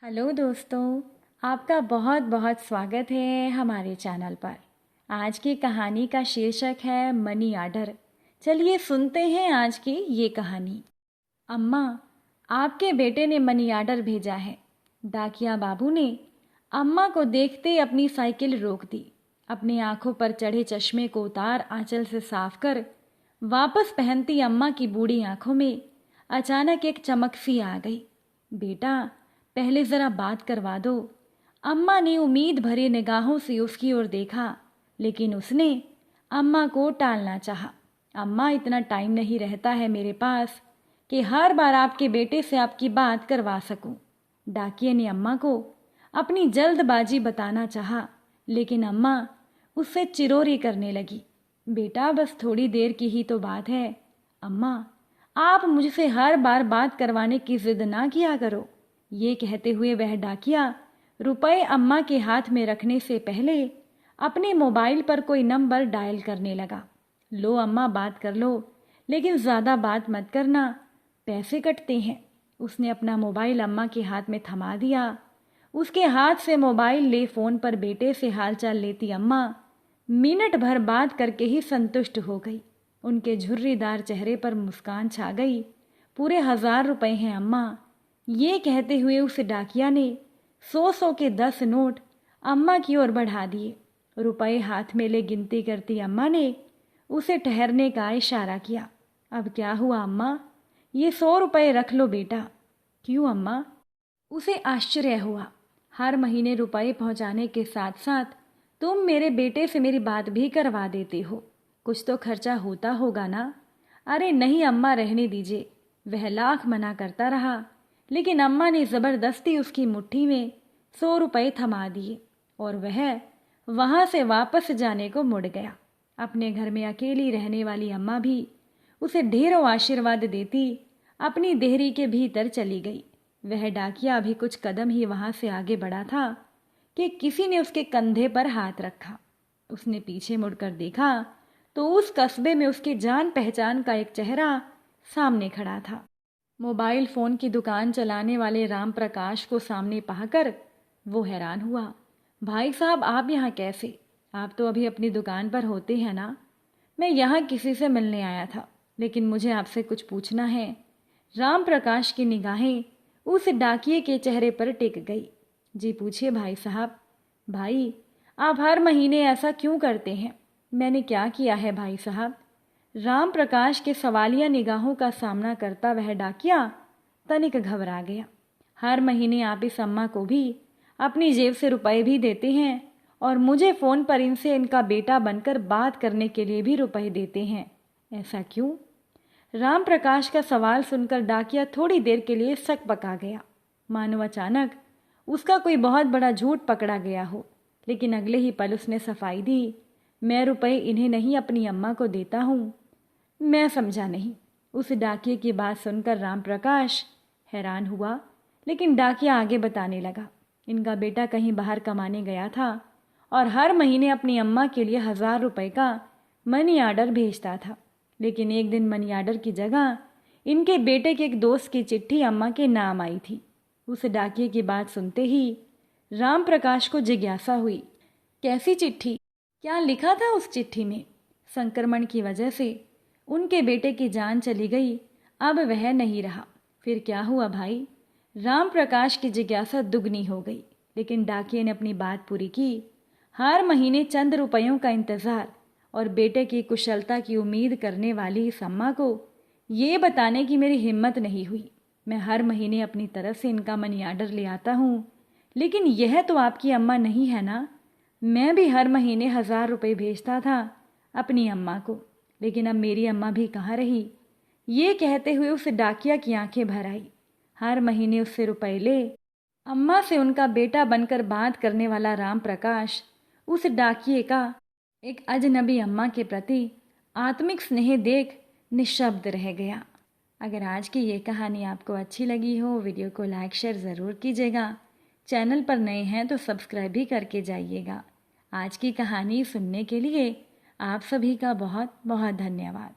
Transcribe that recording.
Hello दोस्तों, आपका बहुत बहुत स्वागत है हमारे चैनल पर। आज की कहानी का शीर्षक है मनी ऑर्डर। चलिए सुनते हैं आज की ये कहानी। अम्मा, आपके बेटे ने मनी ऑर्डर भेजा है। डाकिया बाबू ने अम्मा को देखते अपनी साइकिल रोक दी। अपनी आंखों पर चढ़े चश्मे को उतार आंचल से साफ कर वापस पहनती अम्मा की बूढ़ी आंखों में अचानक एक चमक सी आ गई। बेटा, पहले ज़रा बात करवा दो। अम्मा ने उम्मीद भरी निगाहों से उसकी ओर देखा, लेकिन उसने अम्मा को टालना चाहा। अम्मा, इतना टाइम नहीं रहता है मेरे पास कि हर बार आपके बेटे से आपकी बात करवा सकूं। डाकिये ने अम्मा को अपनी जल्दबाजी बताना चाहा, लेकिन अम्मा उससे चिरोरी करने लगी। बेटा, बस थोड़ी देर की ही तो बात है। अम्मा, आप मुझसे हर बार बात करवाने की जिद ना किया करो। ये कहते हुए वह डाकिया रुपए अम्मा के हाथ में रखने से पहले अपने मोबाइल पर कोई नंबर डायल करने लगा। लो अम्मा, बात कर लो, लेकिन ज़्यादा बात मत करना, पैसे कटते हैं। उसने अपना मोबाइल अम्मा के हाथ में थमा दिया। उसके हाथ से मोबाइल ले फ़ोन पर बेटे से हालचाल लेती अम्मा मिनट भर बात करके ही संतुष्ट हो गई। उनके झुर्रीदार चेहरे पर मुस्कान छा गई। पूरे 1000 रुपए हैं अम्मा। ये कहते हुए उस डाकिया ने 100 के 10 नोट अम्मा की ओर बढ़ा दिए। रुपए हाथ में ले गिनती करती अम्मा ने उसे ठहरने का इशारा किया। अब क्या हुआ अम्मा? ये 100 रुपए रख लो बेटा। क्यों अम्मा? उसे आश्चर्य हुआ। हर महीने रुपए पहुंचाने के साथ साथ तुम मेरे बेटे से मेरी बात भी करवा देते हो। कुछ तो खर्चा होता होगा ना? अरे नहीं अम्मा, रहने दीजिए। वह लाख मना करता रहा, लेकिन अम्मा ने ज़बरदस्ती उसकी मुट्ठी में 100 रुपए थमा दिए और वह वहाँ से वापस जाने को मुड़ गया। अपने घर में अकेली रहने वाली अम्मा भी उसे ढेरों आशीर्वाद देती अपनी देहरी के भीतर चली गई। वह डाकिया अभी कुछ कदम ही वहाँ से आगे बढ़ा था कि किसी ने उसके कंधे पर हाथ रखा। उसने पीछे मुड़कर देखा तो उस कस्बे में उसकी जान पहचान का एक चेहरा सामने खड़ा था। मोबाइल फ़ोन की दुकान चलाने वाले राम प्रकाश को सामने पाकर वो हैरान हुआ। भाई साहब, आप यहाँ कैसे? आप तो अभी अपनी दुकान पर होते हैं ना? मैं यहाँ किसी से मिलने आया था, लेकिन मुझे आपसे कुछ पूछना है। राम प्रकाश की निगाहें उस डाकिये के चेहरे पर टिक गई। जी पूछिए भाई साहब। भाई, आप हर महीने ऐसा क्यों करते हैं? मैंने क्या किया है भाई साहब? राम प्रकाश के सवालिया निगाहों का सामना करता वह डाकिया तनिक घबरा गया। हर महीने आप इस अम्मा को भी अपनी जेब से रुपए भी देते हैं और मुझे फ़ोन पर इनसे इनका बेटा बनकर बात करने के लिए भी रुपए देते हैं। ऐसा क्यों? राम प्रकाश का सवाल सुनकर डाकिया थोड़ी देर के लिए सकपका गया, मानो अचानक उसका कोई बहुत बड़ा झूठ पकड़ा गया हो। लेकिन अगले ही पल उसने सफाई दी। मैं रुपए इन्हें नहीं, अपनी अम्मा को देता हूँ। मैं समझा नहीं। उस डाकिये की बात सुनकर राम प्रकाश हैरान हुआ, लेकिन डाकिया आगे बताने लगा। इनका बेटा कहीं बाहर कमाने गया था और हर महीने अपनी अम्मा के लिए 1000 रुपए का मनी ऑर्डर भेजता था। लेकिन एक दिन मनी ऑर्डर की जगह इनके बेटे के एक दोस्त की चिट्ठी अम्मा के नाम आई थी। उस डाकिये की बात सुनते ही राम प्रकाश को जिज्ञासा हुई। कैसी चिट्ठी? क्या लिखा था उस चिट्ठी में? संक्रमण की वजह से उनके बेटे की जान चली गई, अब वह नहीं रहा। फिर क्या हुआ भाई? राम प्रकाश की जिज्ञासा दुगनी हो गई, लेकिन डाकिये ने अपनी बात पूरी की। हर महीने चंद रुपयों का इंतज़ार और बेटे की कुशलता की उम्मीद करने वाली इस अम्मा को ये बताने की मेरी हिम्मत नहीं हुई। मैं हर महीने अपनी तरफ से इनका मनी ऑर्डर ले आता हूँ, लेकिन यह तो आपकी अम्मा नहीं है ना? मैं भी हर महीने 1000 रुपये भेजता था अपनी अम्मा को, लेकिन अब मेरी अम्मा भी कहाँ रही? ये कहते हुए उस डाकिया की आंखें भर आई। हर महीने उससे रुपए ले अम्मा से उनका बेटा बनकर बात करने वाला राम प्रकाश उस डाकिये का एक अजनबी अम्मा के प्रति आत्मिक स्नेह देख निशब्द रह गया। अगर आज की ये कहानी आपको अच्छी लगी हो, वीडियो को लाइक शेयर ज़रूर कीजिएगा। चैनल पर नए हैं तो सब्सक्राइब भी करके जाइएगा। आज की कहानी सुनने के लिए आप सभी का बहुत बहुत धन्यवाद।